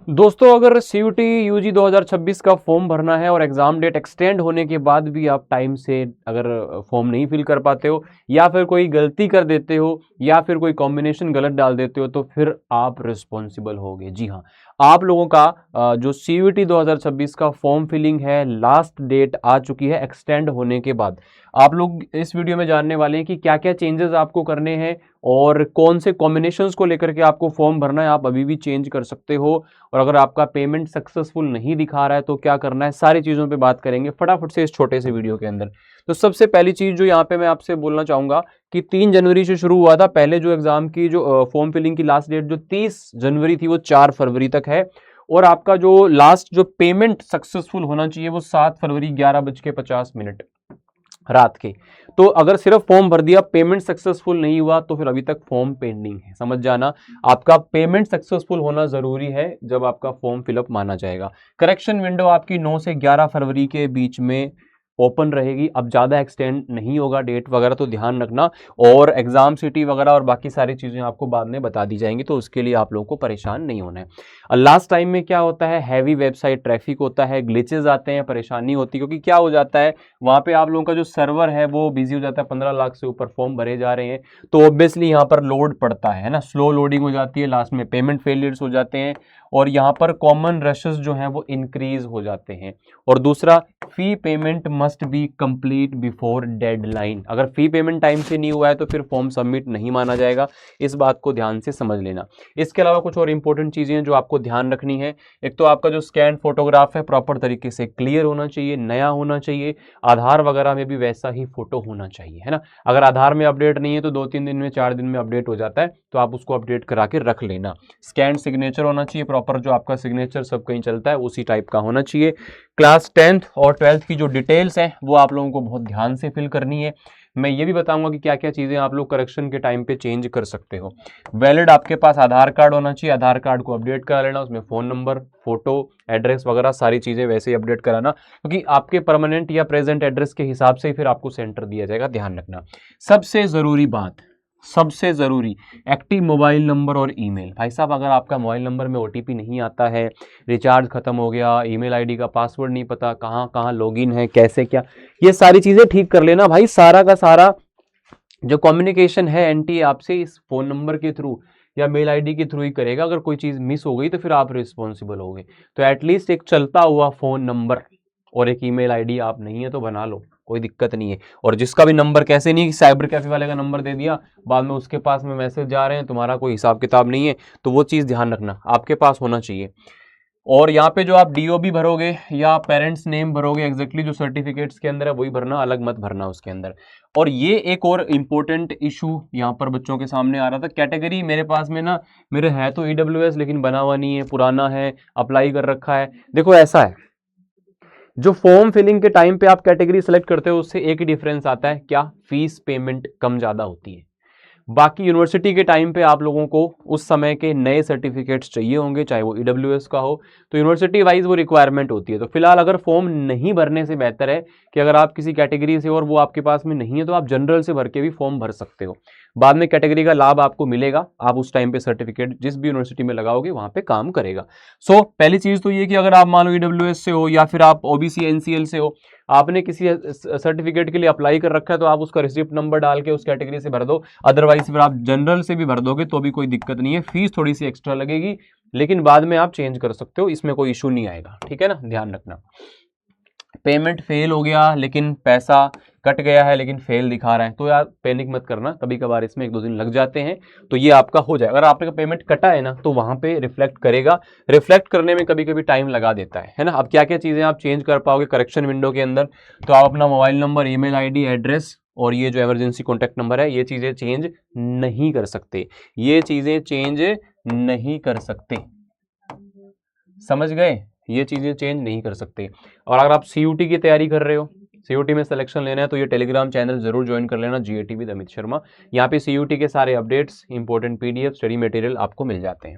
दोस्तों अगर CUT UG 2026 का फॉर्म भरना है और एग्जाम डेट एक्सटेंड होने के बाद भी आप टाइम से अगर फॉर्म नहीं फिल कर पाते हो या फिर कोई गलती कर देते हो या फिर कोई कॉम्बिनेशन गलत डाल देते हो तो फिर आप रिस्पॉन्सिबल होगे। जी हाँ, आप लोगों का जो सीयूटी 2026 का फॉर्म फिलिंग है लास्ट डेट आ चुकी है एक्सटेंड होने के बाद। आप लोग इस वीडियो में जानने वाले हैं कि क्या क्या चेंजेस आपको करने हैं और कौन से कॉम्बिनेशंस को लेकर के आपको फॉर्म भरना है। आप अभी भी चेंज कर सकते हो और अगर आपका पेमेंट सक्सेसफुल नहीं दिखा रहा है तो क्या करना है, सारी चीज़ों पे बात करेंगे फटाफट से इस छोटे से वीडियो के अंदर। तो सबसे पहली चीज़ जो यहाँ पे मैं आपसे बोलना चाहूँगा कि 3 जनवरी से शुरू हुआ था। पहले जो एग्जाम की जो फॉर्म फिलिंग की लास्ट डेट जो 30 जनवरी थी वो 4 फरवरी तक है और आपका जो लास्ट जो पेमेंट सक्सेसफुल होना चाहिए वो 7 फरवरी 11:50 रात के। तो अगर सिर्फ फॉर्म भर दिया, पेमेंट सक्सेसफुल नहीं हुआ तो फिर अभी तक फॉर्म पेंडिंग है। समझ जाना, आपका पेमेंट सक्सेसफुल होना जरूरी है जब आपका फॉर्म फिलअप माना जाएगा। करेक्शन विंडो आपकी 9 से 11 फरवरी के बीच में ओपन रहेगी। अब ज़्यादा एक्सटेंड नहीं होगा डेट वगैरह, तो ध्यान रखना। और एग्जाम सिटी वगैरह और बाकी सारी चीज़ें आपको बाद में बता दी जाएंगी, तो उसके लिए आप लोगों को परेशान नहीं होना है। लास्ट टाइम में क्या होता है, हैवी वेबसाइट ट्रैफिक होता है, ग्लिचेज आते हैं, परेशानी होती है, क्योंकि क्या हो जाता है वहाँ पे आप लोगों का जो सर्वर है वो बिजी हो जाता है। 15 लाख से ऊपर फॉर्म भरे जा रहे हैं तो ऑब्वियसली यहाँ पर लोड पड़ता है ना, स्लो लोडिंग हो जाती है, लास्ट में पेमेंट फेलियर्स हो जाते हैं और यहाँ पर कॉमन रशेस जो हैं वो इंक्रीज हो जाते हैं। और दूसरा, fee payment must be complete before deadline. अगर फी पेमेंट टाइम से नहीं हुआ है तो फिर फॉर्म सबमिट नहीं माना जाएगा। इस बात को ध्यान से समझ लेना। इसके अलावा कुछ और इंपॉर्टेंट चीज़ें हैं जो आपको ध्यान रखनी है। एक तो आपका जो स्कैन फोटोग्राफ है प्रॉपर तरीके से क्लियर होना चाहिए, नया होना चाहिए। आधार वगैरह में भी वैसा ही फोटो होना चाहिए, है ना। अगर आधार में अपडेट नहीं है तो 2-3 दिन में 4 दिन में अपडेट हो जाता है, तो आप उसको अपडेट करा के रख लेना। स्कैन सिग्नेचर होना चाहिए प्रॉपर, जो आपका सिग्नेचर सब कहीं चलता है उसी टाइप का होना चाहिए। क्लास 10th और 12th की जो डिटेल्स हैं वो आप लोगों को बहुत ध्यान से फिल करनी है। मैं ये भी बताऊंगा कि क्या क्या चीज़ें आप लोग करेक्शन के टाइम पे चेंज कर सकते हो। वैलिड आपके पास आधार कार्ड होना चाहिए, आधार कार्ड को अपडेट करा लेना, उसमें फ़ोन नंबर, फोटो, एड्रेस वगैरह सारी चीज़ें वैसे ही अपडेट कराना, क्योंकि आपके परमानेंट या प्रेजेंट एड्रेस के हिसाब से ही फिर आपको सेंटर दिया जाएगा, ध्यान रखना। सबसे ज़रूरी बात, सबसे ज़रूरी, एक्टिव मोबाइल नंबर और ईमेल। भाई साहब, अगर आपका मोबाइल नंबर में ओटीपी नहीं आता है, रिचार्ज खत्म हो गया, ईमेल आईडी का पासवर्ड नहीं पता, कहाँ कहाँ लॉगिन है, कैसे क्या, ये सारी चीज़ें ठीक कर लेना भाई। सारा का सारा जो कम्युनिकेशन है एनटीए आपसे इस फ़ोन नंबर के थ्रू या मेल आईडी के थ्रू ही करेगा। अगर कोई चीज़ मिस हो गई तो फिर आप रिस्पॉन्सिबल होगे। तो एटलीस्ट एक चलता हुआ फ़ोन नंबर और एक ईमेल आईडी आप नहीं है तो बना लो, कोई दिक्कत नहीं है। और जिसका भी नंबर, कैसे नहीं कि साइबर कैफे वाले का नंबर दे दिया, बाद में उसके पास में मैसेज जा रहे हैं, तुम्हारा कोई हिसाब किताब नहीं है, तो वो चीज़ ध्यान रखना, आपके पास होना चाहिए। और यहाँ पे जो आप डीओबी भरोगे या पेरेंट्स नेम भरोगे, एग्जैक्टली जो सर्टिफिकेट्स के अंदर है वही भरना, अलग मत भरना उसके अंदर। और ये एक और इम्पोर्टेंट इशू यहाँ पर बच्चों के सामने आ रहा था। कैटेगरी मेरे पास में ना, मेरे है तो ईडब्ल्यूएस लेकिन बना हुआ नहीं है, पुराना है, अप्लाई कर रखा है। देखो ऐसा है, जो फॉर्म फिलिंग के टाइम पे आप कैटेगरी सेलेक्ट करते हो उससे एक ही डिफरेंस आता है, क्या, फीस पेमेंट कम ज़्यादा होती है। बाकी यूनिवर्सिटी के टाइम पे आप लोगों को उस समय के नए सर्टिफिकेट्स चाहिए होंगे, चाहे वो ईडब्ल्यूएस का हो, तो यूनिवर्सिटी वाइज वो रिक्वायरमेंट होती है। तो फिलहाल अगर फॉर्म नहीं भरने से बेहतर है कि अगर आप किसी कैटेगरी से और वो आपके पास में नहीं है तो आप जनरल से भर के भी फॉर्म भर सकते हो। बाद में कैटेगरी का लाभ आपको मिलेगा, आप उस टाइम पे सर्टिफिकेट जिस भी यूनिवर्सिटी में लगाओगे वहां पे काम करेगा। सो पहली चीज तो ये कि अगर आप मान लो ईडब्ल्यूएस से हो या फिर आप ओबीसी एनसीएल से हो, आपने किसी सर्टिफिकेट के लिए अप्लाई कर रखा है तो आप उसका रिसिप्ट नंबर डाल के उस कैटेगरी से भर दो। अदरवाइज फिर आप जनरल से भी भर दोगे तो भी कोई दिक्कत नहीं है, फीस थोड़ी सी एक्स्ट्रा लगेगी लेकिन बाद में आप चेंज कर सकते हो, इसमें कोई इशू नहीं आएगा, ठीक है ना, ध्यान रखना। पेमेंट फेल हो गया लेकिन पैसा कट गया है लेकिन फेल दिखा रहा है, तो यार पैनिक मत करना, कभी कभार इसमें 1-2 दिन लग जाते हैं, तो ये आपका हो जाएगा। अगर आपका पेमेंट कटा है ना तो वहां पे रिफ्लेक्ट करेगा, रिफ्लेक्ट करने में कभी कभी टाइम लगा देता है ना। अब क्या क्या चीजें आप चेंज कर पाओगे करेक्शन विंडो के अंदर, तो आप अपना mobile number, email ID, address और ये जो इमरजेंसी कॉन्टैक्ट नंबर है, ये चीजें चेंज नहीं कर सकते, ये चीजें चेंज नहीं कर सकते, समझ गए, ये चीजें चेंज नहीं कर सकते। और अगर आप सीयूटी की तैयारी कर रहे हो, सीयूटी में सिलेक्शन लेना है, तो ये टेलीग्राम चैनल जरूर ज्वाइन कर लेना, जीएटी विद अमित शर्मा। यहाँ पे सीयूटी के सारे updates, important PDF, study material आपको मिल जाते हैं।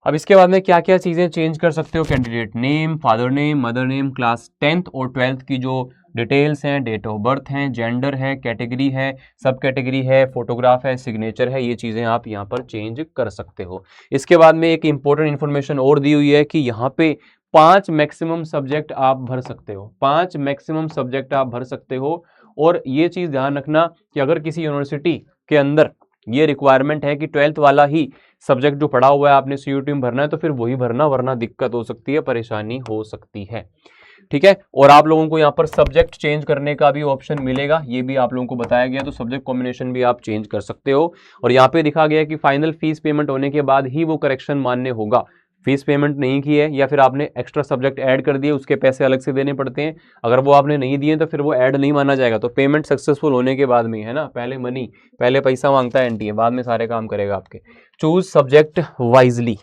अब इसके बाद में क्या क्या चीज़ें चेंज कर सकते हो, candidate name, father name, mother name, class 10th और 12th की जो डिटेल्स हैं, डेट ऑफ बर्थ हैं, जेंडर है, कैटेगरी है, सब कैटेगरी है, फोटोग्राफ है, सिग्नेचर है, ये चीज़ें आप यहाँ पर चेंज कर सकते हो। इसके बाद में एक इंपॉर्टेंट इन्फॉर्मेशन और दी हुई है कि यहाँ पे 5 मैक्सिमम सब्जेक्ट आप भर सकते हो, 5 मैक्सिमम सब्जेक्ट आप भर सकते हो। और ये चीज़ ध्यान रखना कि अगर किसी यूनिवर्सिटी के अंदर ये रिक्वायरमेंट है कि 12th वाला ही सब्जेक्ट जो पढ़ा हुआ है आपने सीयूटी में भरना है, तो फिर वही भरना, वरना दिक्कत हो सकती है, परेशानी हो सकती है। ठीक है, और आप लोगों को यहाँ पर सब्जेक्ट चेंज करने का भी ऑप्शन मिलेगा, ये भी आप लोगों को बताया गया, तो सब्जेक्ट कॉम्बिनेशन भी आप चेंज कर सकते हो। और यहाँ पे दिखा गया है कि फाइनल फीस पेमेंट होने के बाद ही वो करेक्शन मान्य होगा। फीस पेमेंट नहीं की है या फिर आपने एक्स्ट्रा सब्जेक्ट ऐड कर दिए, उसके पैसे अलग से देने पड़ते हैं, अगर वो आपने नहीं दिए तो फिर वो ऐड नहीं माना जाएगा। तो पेमेंट सक्सेसफुल होने के बाद में है ना, पहले मनी, पहले पैसा मांगता है एनटीए, बाद में सारे काम करेगा आपके। Choose subject wisely,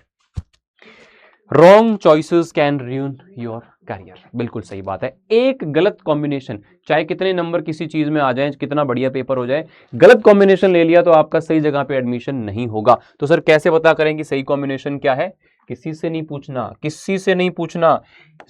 wrong choices can ruin your career. बिल्कुल सही बात है, एक गलत कॉम्बिनेशन, चाहे कितने नंबर किसी चीज में आ जाए, कितना बढ़िया पेपर हो जाए, गलत कॉम्बिनेशन ले लिया तो आपका सही जगह पे एडमिशन नहीं होगा। तो सर कैसे पता करें कि सही कॉम्बिनेशन क्या है? किसी से नहीं पूछना, किसी से नहीं पूछना।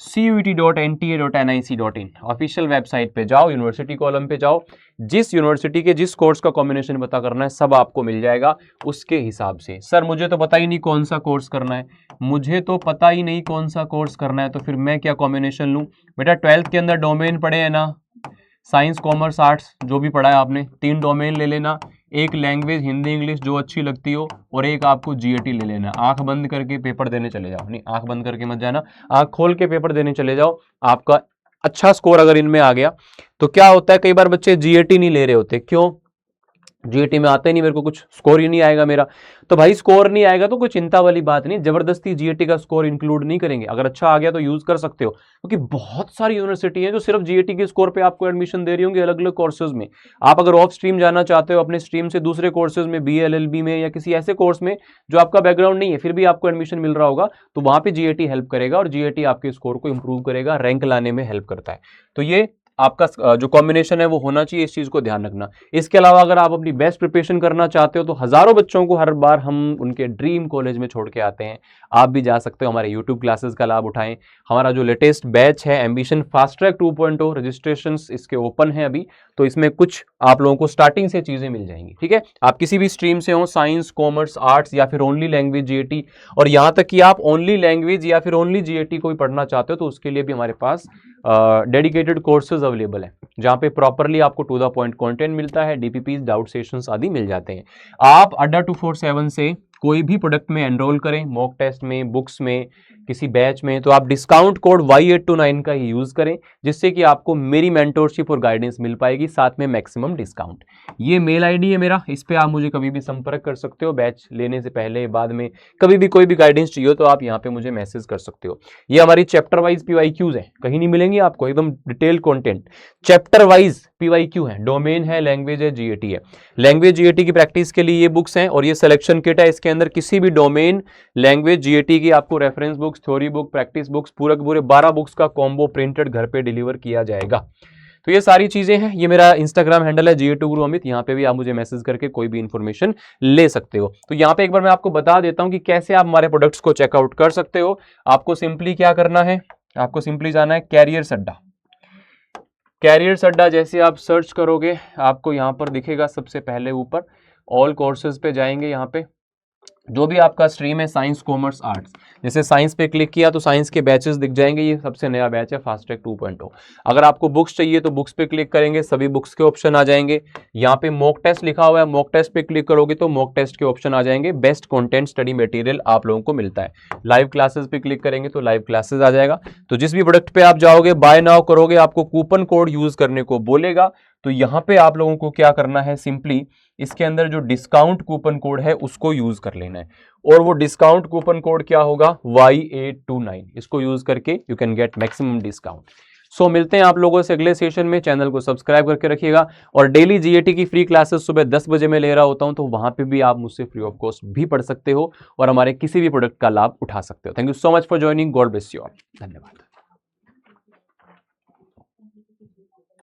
CUET.NTA.NIC.in ऑफिशियल वेबसाइट पे जाओ, यूनिवर्सिटी कॉलम पे जाओ, जिस यूनिवर्सिटी के जिस कोर्स का कॉम्बिनेशन पता करना है सब आपको मिल जाएगा उसके हिसाब से। सर मुझे तो पता ही नहीं कौन सा कोर्स करना है, मुझे तो पता ही नहीं कौन सा कोर्स करना है, तो फिर मैं क्या कॉम्बिनेशन लूं? बेटा 12th के अंदर डोमेन पढ़े हैं ना, साइंस कॉमर्स आर्ट्स जो भी पढ़ा है आपने, 3 डोमेन ले लेना, एक लैंग्वेज हिंदी इंग्लिश जो अच्छी लगती हो, और एक आपको जीएटी ले लेना। आंख बंद करके पेपर देने चले जाओ, नहीं आंख बंद करके मत जाना, आंख खोल के पेपर देने चले जाओ। आपका अच्छा स्कोर अगर इनमें आ गया तो क्या होता है, कई बार बच्चे जीएटी नहीं ले रहे होते, क्यों? जीएटी में आते नहीं, मेरे को कुछ स्कोर ही नहीं आएगा मेरा। तो भाई स्कोर नहीं आएगा तो कोई चिंता वाली बात नहीं, जबरदस्ती जीएटी का स्कोर इंक्लूड नहीं करेंगे, अगर अच्छा आ गया तो यूज कर सकते हो, क्योंकि बहुत सारी यूनिवर्सिटी है जो सिर्फ जीएटी के स्कोर पे आपको एडमिशन दे रही होंगी अलग अलग कोर्सेज में। आप अगर ऑफ स्ट्रीम जाना चाहते हो, अपने स्ट्रीम से दूसरे कोर्सेज में, BA-LLB में या किसी ऐसे कोर्स में जो आपका बैकग्राउंड नहीं है, फिर भी आपको एडमिशन मिल रहा होगा, तो वहां पे जीएटी हेल्प करेगा, और जीएटी आपके स्कोर को इंप्रूव करेगा, रैंक लाने में हेल्प करता है। तो ये आपका जो कॉम्बिनेशन है वो होना चाहिए, इस चीज को ध्यान रखना। इसके अलावा अगर आप अपनी बेस्ट प्रिपरेशन करना चाहते हो तो हजारों बच्चों को हर बार हम उनके ड्रीम कॉलेज में छोड़ के आते हैं, आप भी जा सकते हो, हमारे यूट्यूब क्लासेस का लाभ उठाएं। हमारा जो लेटेस्ट बैच है एम्बिशन फास्ट ट्रैक 2.0, रजिस्ट्रेशंस इसके ओपन है अभी, तो इसमें कुछ आप लोगों को स्टार्टिंग से चीजें मिल जाएंगी। ठीक है, आप किसी भी स्ट्रीम से हो, साइंस कॉमर्स आर्ट्स या फिर ओनली लैंग्वेज जीएटी, और यहां तक कि आप ओनली लैंग्वेज या फिर ओनली जीएटी को भी पढ़ना चाहते हो तो उसके लिए भी हमारे पास डेडिकेटेड कोर्सेज अवेलेबल है, जहां पे प्रॉपरली आपको टू द पॉइंट कंटेंट मिलता है, डीपीपीज, डाउट सेशंस आदि मिल जाते हैं। आप अड्डा 247 से कोई भी प्रोडक्ट में एनरोल करें, मॉक टेस्ट में, बुक्स में, किसी बैच में, तो आप डिस्काउंट कोड Y829 का ही यूज करें, जिससे कि आपको मेरी मेंटोरशिप और गाइडेंस मिल पाएगी, साथ में मैक्सिमम डिस्काउंट। ये मेल आईडी है मेरा, इस पे आप मुझे कभी भी संपर्क कर सकते हो, बैच लेने से पहले बाद में, कभी भी कोई भी गाइडेंस चाहिए तो आप यहाँ पे मुझे मैसेज कर सकते हो। ये हमारी चैप्टर वाइज PYQs है, कहीं नहीं मिलेंगी आपको, एकदम detail content, chapter wise PYQ है, डोमेन है, लैंग्वेज है, जीएटी है। लैंग्वेज जीएटी की प्रैक्टिस के लिए ये बुक्स हैं, और ये सिलेक्शन किट है, इसके अंदर किसी भी डोमेन, लैंग्वेज, जीएटी की आपको reference books, theory book, practice books, पूरे 12 बुक्स का कॉम्बो प्रिंटेड घर पे डिलीवर किया जाएगा। तो ये सारी चीजें हैं। ये मेरा इंस्टाग्राम हैंडल है GA2 गुरु अमित, यहाँ पे भी आप मुझे मैसेज करके कोई भी इंफॉर्मेशन ले सकते हो। तो यहाँ पे एक बार मैं आपको बता देता हूँ कि कैसे आप हमारे प्रोडक्ट्स को चेकआउट कर सकते हो। आपको सिंपली क्या करना है, आपको सिंपली जाना है कैरियर्स अड्डा। कैरियर्स अड्डा जैसे आप सर्च करोगे आपको यहाँ पर दिखेगा सबसे पहले ऊपर, ऑल कोर्सेज पे जाएंगे, यहाँ पे जो भी आपका स्ट्रीम है साइंस कॉमर्स आर्ट्स, जैसे साइंस पे क्लिक किया तो साइंस के बैचेस दिख जाएंगे, ये सबसे नया बैच है फास्ट ट्रैक 2.0। अगर आपको बुक्स चाहिए तो बुक्स पे क्लिक करेंगे, सभी बुक्स के ऑप्शन आ जाएंगे। यहाँ पे मॉक टेस्ट लिखा हुआ है, मॉक टेस्ट पे क्लिक करोगे तो मॉक टेस्ट के ऑप्शन आ जाएंगे। बेस्ट कंटेंट स्टडी मटेरियल आप लोगों को मिलता है। लाइव क्लासेस पे क्लिक करेंगे तो लाइव क्लासेस आ जाएगा। तो जिस भी प्रोडक्ट पे आप जाओगे, बाय नाउ करोगे, आपको कूपन कोड यूज करने को बोलेगा, तो यहाँ पे आप लोगों को क्या करना है, सिंपली इसके अंदर जो डिस्काउंट कूपन कोड है उसको यूज कर लेना है, और वो डिस्काउंट कूपन कोड क्या होगा, Y829। इसको यूज करके you can get maximum discount. So मिलते हैं आप लोगों से अगले सेशन में। चैनल को सब्सक्राइब करके रखिएगा, और डेली जीएटी की फ्री क्लासेस सुबह 10 बजे में ले रहा होता हूं, तो वहां पे भी आप मुझसे फ्री ऑफ कॉस्ट भी पढ़ सकते हो और हमारे किसी भी प्रोडक्ट का लाभ उठा सकते हो। Thank you so much for joining, God bless you all, धन्यवाद।